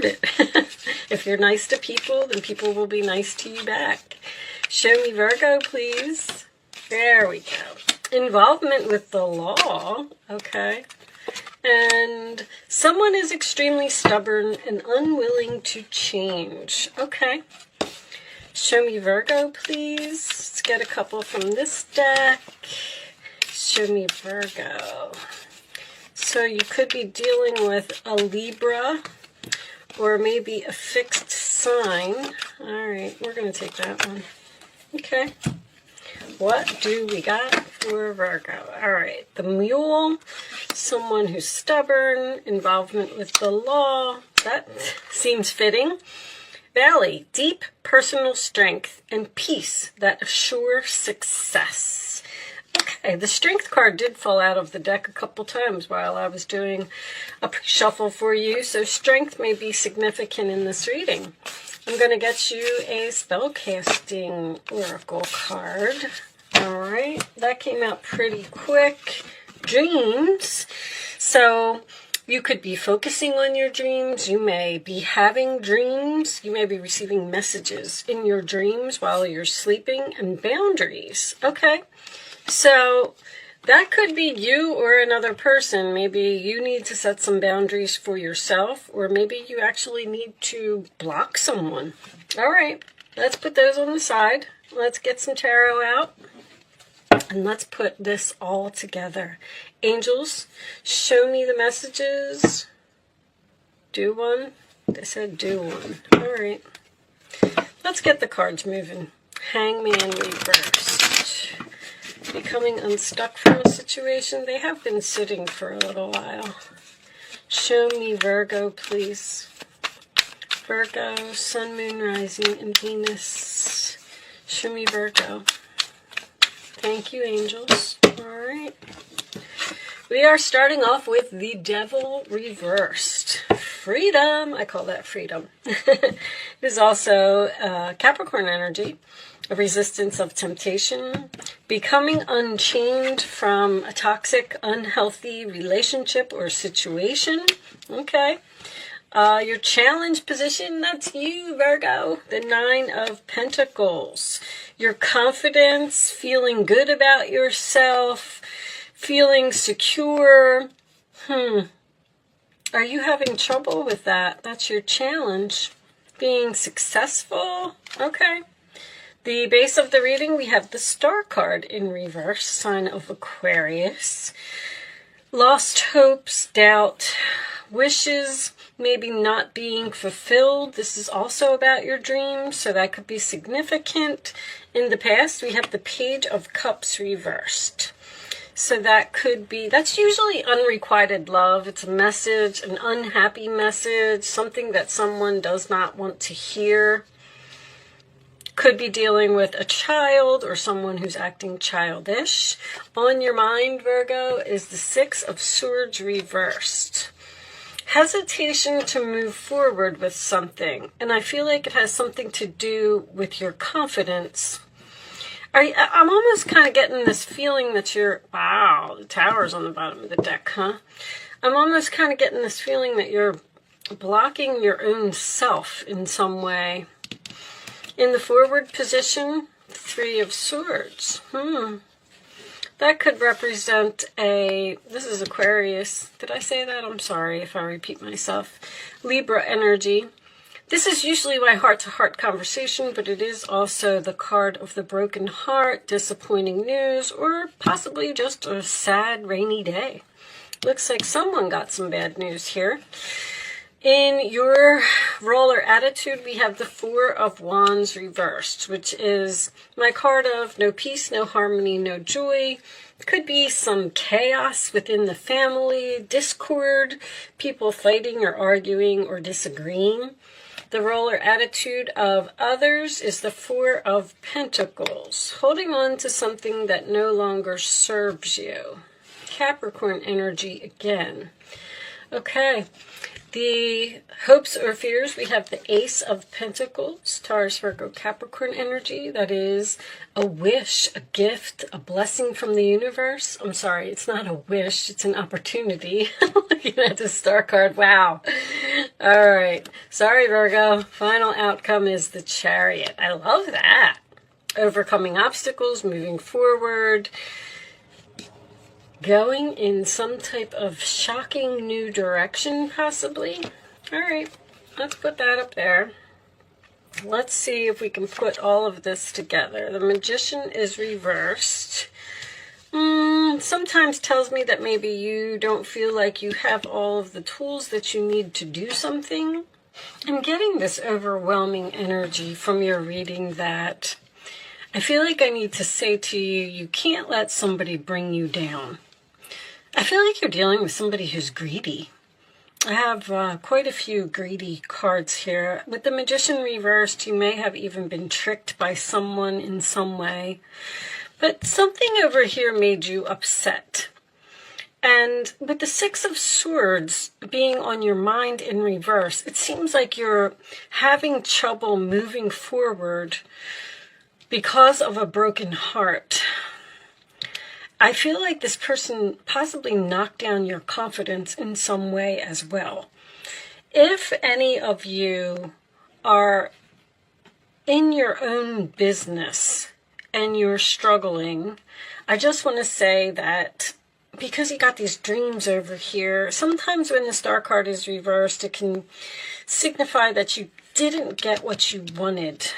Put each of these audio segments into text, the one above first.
it. If you're nice to people, then people will be nice to you back. Show me Virgo, please. There we go. Involvement with the law. Okay. And someone is extremely stubborn and unwilling to change. Okay. Show me Virgo, please. Let's get a couple from this deck. Show me Virgo. So you could be dealing with a Libra or maybe a fixed sign. All right, we're going to take that one. Okay. What do we got for Virgo? All right, the Mule, someone who's stubborn, involvement with the law. That seems fitting. Valley, deep personal strength and peace that assure success. Okay, the Strength card did fall out of the deck a couple times while I was doing a pre-shuffle for you, so Strength may be significant in this reading. I'm going to get you a spellcasting oracle card. All right, that came out pretty quick. Dreams. So you could be focusing on your dreams. You may be having dreams. You may be receiving messages in your dreams while you're sleeping. And boundaries. Okay. So that could be you or another person. Maybe you need to set some boundaries for yourself, or maybe you actually need to block someone. All right. Let's put those on the side. Let's get some tarot out. And let's put this all together. Angels, show me the messages. Do one. They said do one. All right. Let's get the cards moving. Hangman reversed. Becoming unstuck from a situation. They have been sitting for a little while. Show me Virgo, please. Virgo, Sun, Moon, Rising, and Venus. Show me Virgo. Thank you, angels. All right. We are starting off with the Devil reversed. Freedom. I call that freedom. It is also Capricorn energy, a resistance of temptation, becoming unchained from a toxic, unhealthy relationship or situation. Okay. Your challenge position, that's you, Virgo. The Nine of Pentacles. Your confidence, feeling good about yourself, feeling secure. Are you having trouble with that? That's your challenge. Being successful. Okay. The base of the reading, we have the Star card in reverse, sign of Aquarius. Lost hopes, doubt, wishes maybe not being fulfilled. This is also about your dreams, so that could be significant. In the past, we have the Page of Cups reversed. So that could be, that's usually unrequited love. It's a message, an unhappy message, something that someone does not want to hear. Could be dealing with a child or someone who's acting childish. On your mind, Virgo, is the Six of Swords reversed. Hesitation to move forward with something. And I feel like it has something to do with your confidence. I'm almost kind of getting this feeling that you're, wow, the Tower's on the bottom of the deck, huh? I'm almost kind of getting this feeling that you're blocking your own self in some way. In the forward position, Three of Swords. That could represent this is Aquarius. Did I say that? I'm sorry if I repeat myself. Libra energy. This is usually my heart-to-heart conversation, but it is also the card of the broken heart, disappointing news, or possibly just a sad, rainy day. Looks like someone got some bad news here. In your roller attitude, we have the Four of Wands reversed, which is my card of no peace, no harmony, no joy. Could be some chaos within the family, discord, people fighting or arguing or disagreeing. The roller attitude of others is the Four of Pentacles, holding on to something that no longer serves you. Capricorn energy again. Okay. The hopes or fears, we have the Ace of Pentacles, Taurus, Virgo, Capricorn energy. That is a wish, a gift, a blessing from the universe. I'm sorry, it's not a wish, it's an opportunity. Looking at the star card, wow. All right, sorry Virgo, final outcome is the Chariot. I love that. Overcoming obstacles, moving forward, going in some type of shocking new direction, possibly. All right, let's put that up there. Let's see if we can put all of this together. The Magician is reversed. Sometimes tells me that maybe you don't feel like you have all of the tools that you need to do something. I'm getting this overwhelming energy from your reading that I feel like I need to say to you, you can't let somebody bring you down. I feel like you're dealing with somebody who's greedy. I have quite a few greedy cards here. With the Magician reversed, you may have even been tricked by someone in some way. But something over here made you upset. And with the Six of Swords being on your mind in reverse, it seems like you're having trouble moving forward because of a broken heart. I feel like this person possibly knocked down your confidence in some way as well. If any of you are in your own business and you're struggling, I just want to say that because you got these dreams over here, sometimes when the star card is reversed, it can signify that you didn't get what you wanted.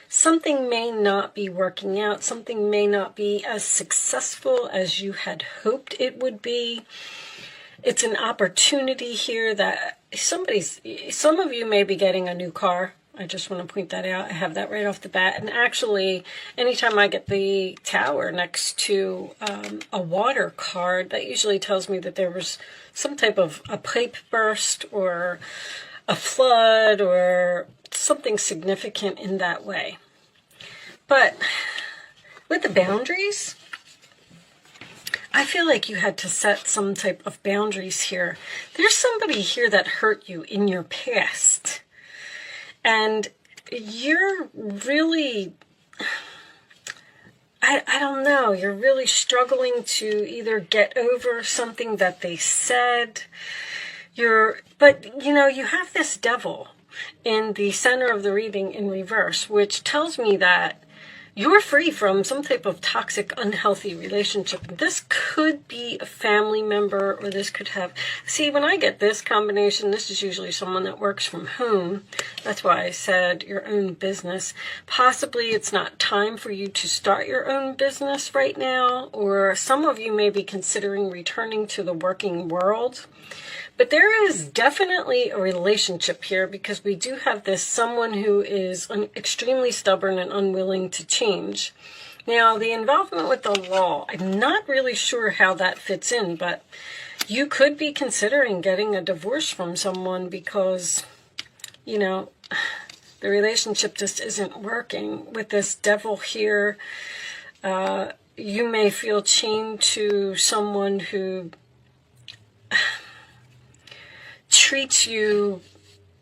Something may not be working out. Something may not be as successful as you had hoped it would be. It's an opportunity here that some of you may be getting a new car. I just want to point that out. I have that right off the bat. And actually, anytime I get the Tower next to a water card, that usually tells me that there was some type of a pipe burst or a flood or something significant in that way. But with the boundaries, I feel like you had to set some type of boundaries here. There's somebody here that hurt you in your past. And you're really, I don't know, you're really struggling to either get over something that they said. But you know, you have this Devil in the center of the reading in reverse, which tells me that you're free from some type of toxic, unhealthy relationship. This could be a family member, or this could have... See, when I get this combination, this is usually someone that works from home. That's why I said your own business. Possibly it's not time for you to start your own business right now, or some of you may be considering returning to the working world. But there is definitely a relationship here, because we do have this someone who is extremely stubborn and unwilling to change. Now, the involvement with the law, I'm not really sure how that fits in, but you could be considering getting a divorce from someone because, you know, the relationship just isn't working. With this Devil here, you may feel chained to someone who treats you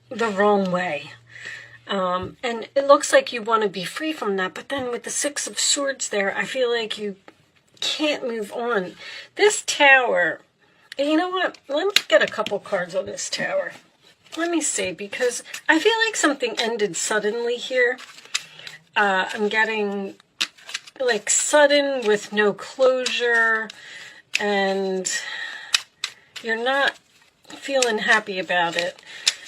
the wrong way. And it looks like you want to be free from that, but then with the Six of Swords there, I feel like you can't move on. This Tower, you know what? Let me get a couple cards on this Tower. Let me see, because I feel like something ended suddenly here. I'm getting like sudden with no closure, and you're not feeling happy about it.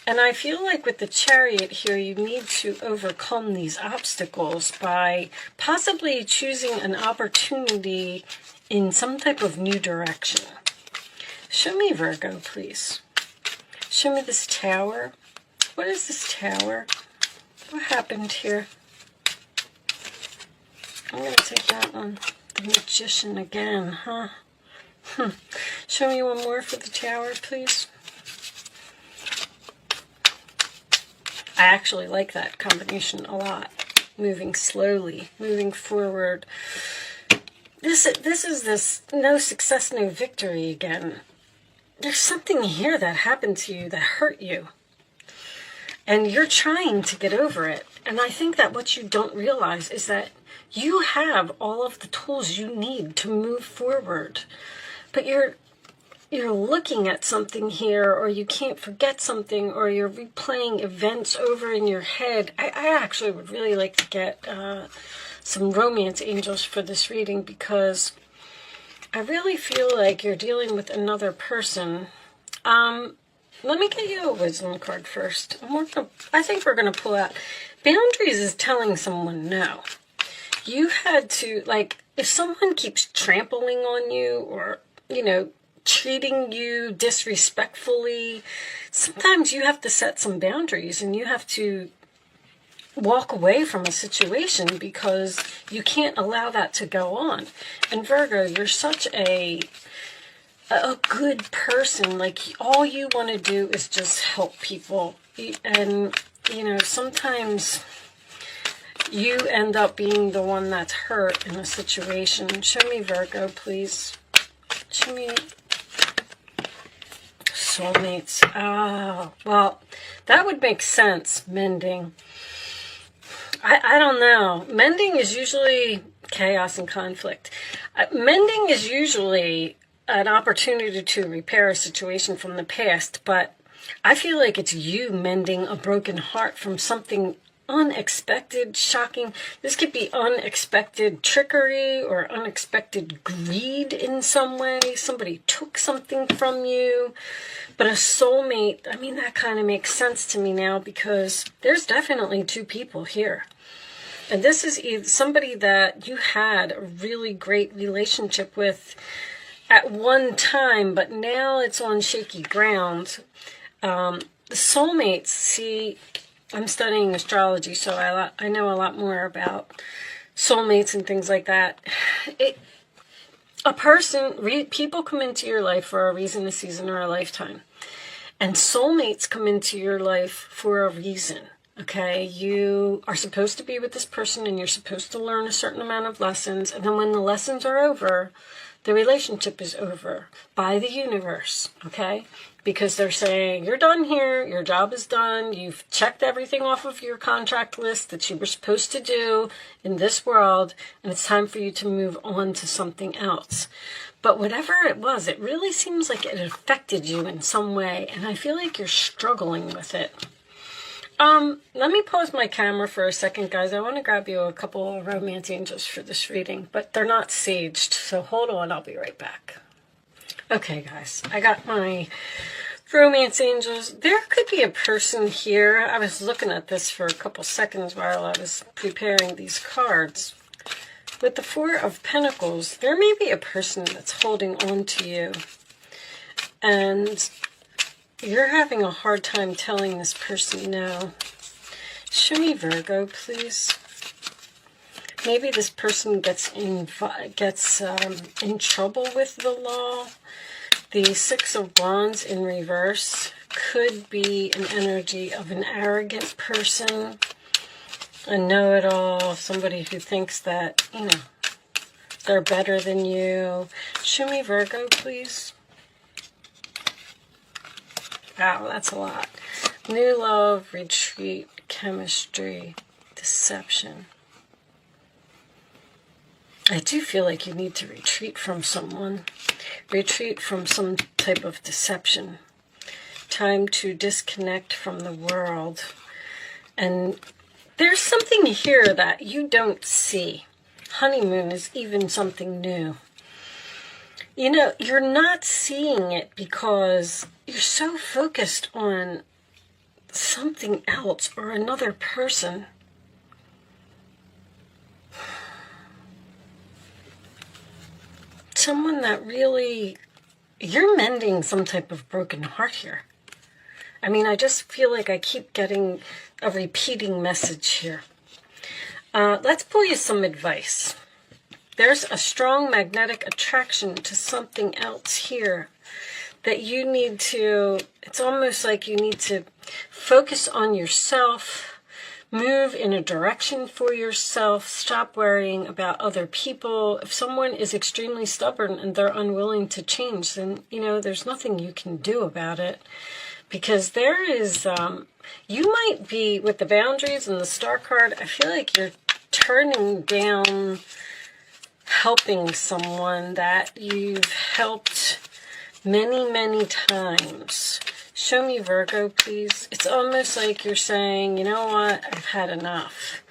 And I feel like with the Chariot here, you need to overcome these obstacles by possibly choosing an opportunity in some type of new direction. Show me Virgo, please. Show me this Tower. What is this Tower? What happened here? I'm going to take that one. The Magician again, huh? Show me one more for the Tower, please. I actually like that combination a lot. Moving slowly, moving forward. This is this no success, no victory again. there's something here that happened to you that hurt you. And you're trying to get over it. And I think that what you don't realize is that you have all of the tools you need to move forward. But you're looking at something here, or you can't forget something, or you're replaying events over in your head. I actually would really like to get some romance angels for this reading, because I really feel like you're dealing with another person. Let me get you a wisdom card first. I think we're going to pull out. Boundaries is telling someone no. You had to, like, if someone keeps trampling on you, or, you know, treating you disrespectfully, sometimes you have to set some boundaries, and you have to walk away from a situation because you can't allow that to go on. And Virgo, you're such a good person. Like, all you want to do is just help people. And, you know, sometimes you end up being the one that's hurt in a situation. Show me Virgo, please. Show me soulmates. Oh, well, that would make sense, mending. I don't know. Mending is usually chaos and conflict. Mending is usually an opportunity to repair a situation from the past, but I feel like it's you mending a broken heart from something unexpected, shocking. This could be unexpected trickery or unexpected greed in some way. Somebody took something from you. But a soulmate, I mean, that kind of makes sense to me now, because there's definitely two people here. And this is either somebody that you had a really great relationship with at one time, but now it's on shaky ground. The soulmates, see, I'm studying astrology, so I know a lot more about soulmates and things like that. People come into your life for a reason, a season, or a lifetime. And soulmates come into your life for a reason, okay? You are supposed to be with this person, and you're supposed to learn a certain amount of lessons. And then when the lessons are over, the relationship is over by the universe, okay? Because they're saying, you're done here, your job is done, you've checked everything off of your contract list that you were supposed to do in this world, and it's time for you to move on to something else. But whatever it was, it really seems like it affected you in some way, and I feel like you're struggling with it. Let me pause my camera for a second, guys. I want to grab you a couple of romance angels for this reading, but they're not saged, so hold on, I'll be right back. Okay, guys, I got my romance angels. There could be a person here. I was looking at this for a couple seconds while I was preparing these cards. With the Four of Pentacles, there may be a person that's holding on to you, and you're having a hard time telling this person no. Show me Virgo, please. Maybe this person gets in trouble with the law. The Six of Wands in reverse could be an energy of an arrogant person, a know-it-all, somebody who thinks that, you know, they're better than you. Show me Virgo, please. Wow, that's a lot. New love, retreat, chemistry, deception. I do feel like you need to retreat from someone. Retreat from some type of deception. Time to disconnect from the world. And there's something here that you don't see. Honeymoon is even something new. You know, you're not seeing it because you're so focused on something else or another person. Someone that really, you're mending some type of broken heart here. I mean, I just feel like I keep getting a repeating message here. Let's pull you some advice. There's a strong magnetic attraction to something else here that you need to, it's almost like you need to focus on yourself, Move in a direction for yourself. Stop worrying about other people. If someone is extremely stubborn and they're unwilling to change, then, there's nothing you can do about it. Because there is, you might be, with the boundaries and the star card, I feel like you're turning down helping someone that you've helped many, many times. Show me Virgo, please. It's almost like you're saying, you know what, I've had enough.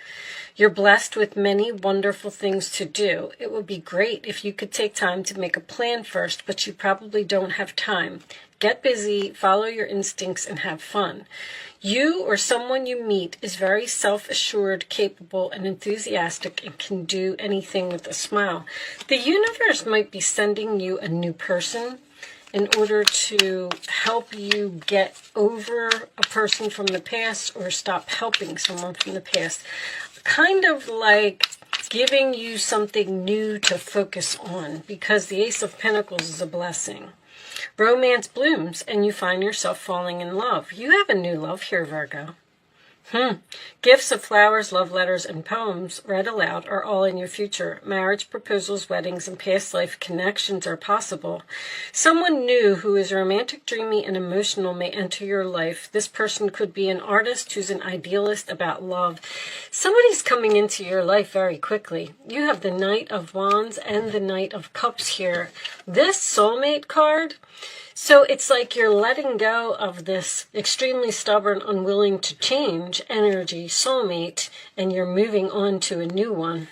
You're blessed with many wonderful things to do. It would be great if you could take time to make a plan first, but you probably don't have time. Get busy, follow your instincts, and have fun. You or someone you meet is very self-assured, capable, and enthusiastic and can do anything with a smile. The universe might be sending you a new person in order to help you get over a person from the past or stop helping someone from the past. Kind of like giving you something new to focus on, because the Ace of Pentacles is a blessing. Romance blooms and you find yourself falling in love. You have a new love here, Virgo. Gifts of flowers, love letters, and poems read aloud are all in your future. Marriage, proposals, weddings, and past life connections are possible. Someone new who is romantic, dreamy, and emotional may enter your life. This person could be an artist who's an idealist about love. Somebody's coming into your life very quickly. You have the Knight of Wands and the Knight of Cups here. This soulmate card, so it's like you're letting go of this extremely stubborn, unwilling to change energy soulmate, and you're moving on to a new one.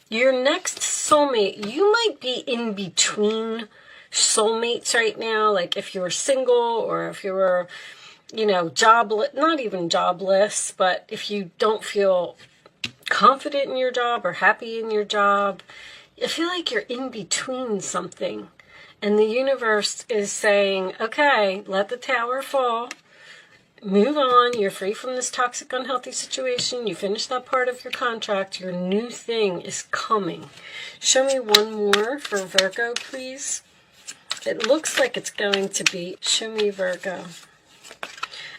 Your next soulmate, you might be in between soulmates right now, like if you're single or if you were, jobless, not even jobless, but if you don't feel confident in your job or happy in your job, I feel like you're in between something. And the universe is saying, okay, let the tower fall. Move on. You're free from this toxic, unhealthy situation. You finished that part of your contract. Your new thing is coming. Show me one more for Virgo, please. It looks like it's going to be, show me Virgo.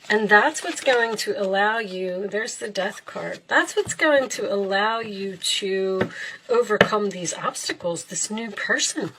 And that's what's going to allow you, there's the Death card. That's what's going to allow you to overcome these obstacles, this new person.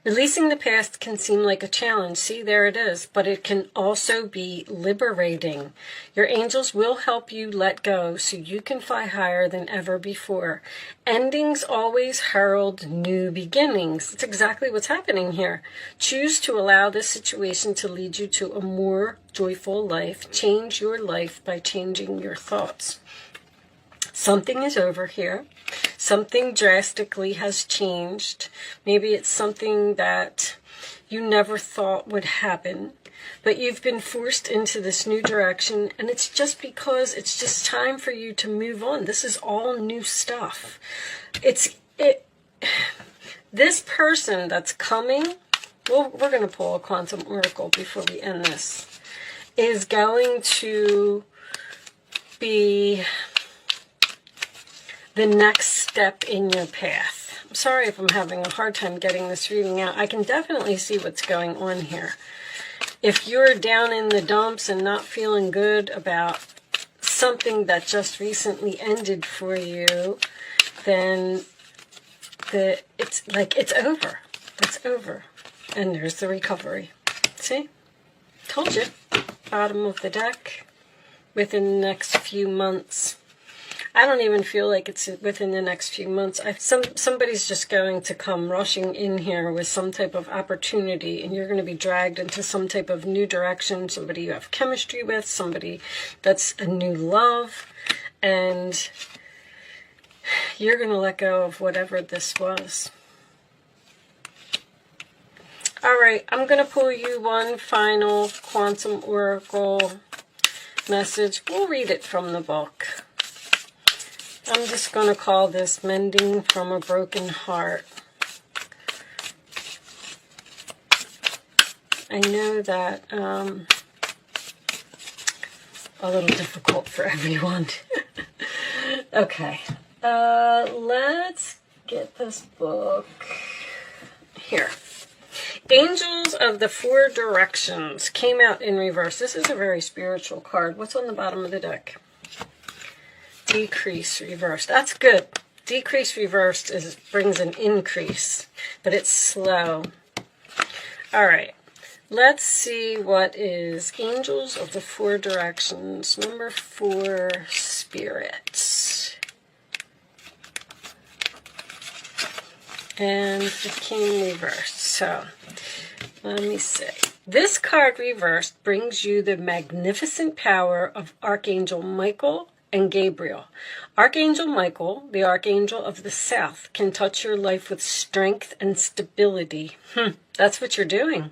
Releasing the past can seem like a challenge. See, there it is. But it can also be liberating. Your angels will help you let go so you can fly higher than ever before. Endings always herald new beginnings. That's exactly what's happening here. Choose to allow this situation to lead you to a more joyful life. Change your life by changing your thoughts. Something is over here. Something drastically has changed. Maybe it's something that you never thought would happen, but you've been forced into this new direction, and it's just because it's just time for you to move on. This is all new stuff. This person that's coming, well, we're going to pull a quantum oracle before we end this, is going to be the next step in your path. I'm sorry if I'm having a hard time getting this reading out. I can definitely see what's going on here. If you're down in the dumps and not feeling good about something that just recently ended for you, then it's over. It's over. And there's the recovery. See? Told you. Bottom of the deck. Within the next few months. I don't even feel like it's within the next few months. Somebody's just going to come rushing in here with some type of opportunity, and you're going to be dragged into some type of new direction, somebody you have chemistry with, somebody that's a new love, and you're going to let go of whatever this was. All right, I'm going to pull you one final quantum oracle message. We'll read it from the book. I'm just going to call this Mending from a Broken Heart. I know that a little difficult for everyone. Okay, let's get this book here. Angels of the Four Directions came out in reverse. This is a very spiritual card. What's on the bottom of the deck? decrease reversed. That's good. Decrease reversed brings an increase, but it's slow. All right. Let's see what is Angels of the Four Directions. Number 4, Spirits. And the King reversed. So, let me see. This card reversed brings you the magnificent power of Archangel Michael and Gabriel. Archangel Michael, the Archangel of the South, can touch your life with strength and stability. That's what you're doing.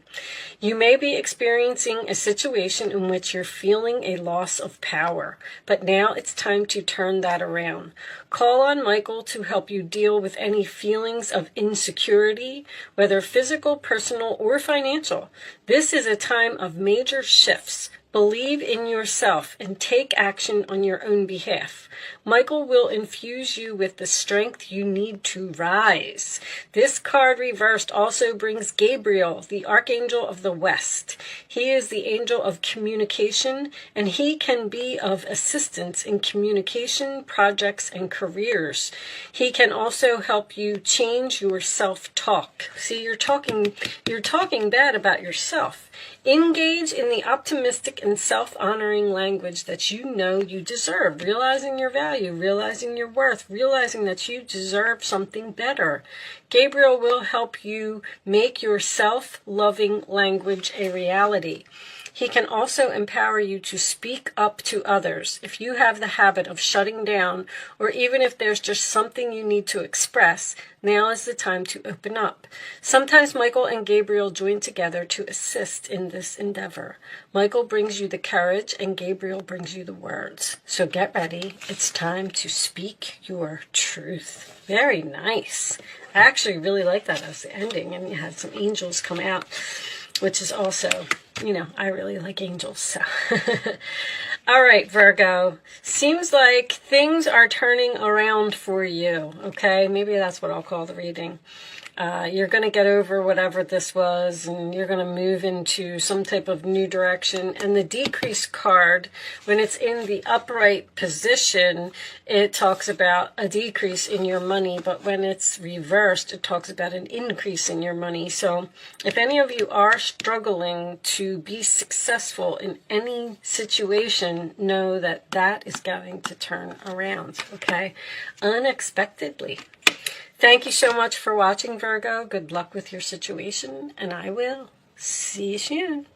You may be experiencing a situation in which you're feeling a loss of power, but now it's time to turn that around. Call on Michael to help you deal with any feelings of insecurity, whether physical, personal, or financial. This is a time of major shifts. Believe in yourself and take action on your own behalf. Michael will infuse you with the strength you need to rise. This card reversed also brings Gabriel, the Archangel of the West. He is the angel of communication, and he can be of assistance in communication, projects, and careers. He can also help you change your self-talk. See, you're talking bad about yourself. Engage in the optimistic and self-honoring language that you know you deserve, realizing your value, realizing your worth, realizing that you deserve something better. Gabriel will help you make your self-loving language a reality. He can also empower you to speak up to others. If you have the habit of shutting down, or even if there's just something you need to express, now is the time to open up. Sometimes Michael and Gabriel join together to assist in this endeavor. Michael brings you the courage and Gabriel brings you the words. So get ready. It's time to speak your truth. Very nice. I actually really like that as the ending, and you had some angels come out, which is also, I really like angels. So. All right, Virgo. Seems like things are turning around for you, okay? Maybe that's what I'll call the reading. You're going to get over whatever this was, and you're going to move into some type of new direction. And the decrease card, when it's in the upright position, it talks about a decrease in your money. But when it's reversed, it talks about an increase in your money. So if any of you are struggling to be successful in any situation, know that that is going to turn around, okay? Unexpectedly. Thank you so much for watching, Virgo. Good luck with your situation, and I will see you soon.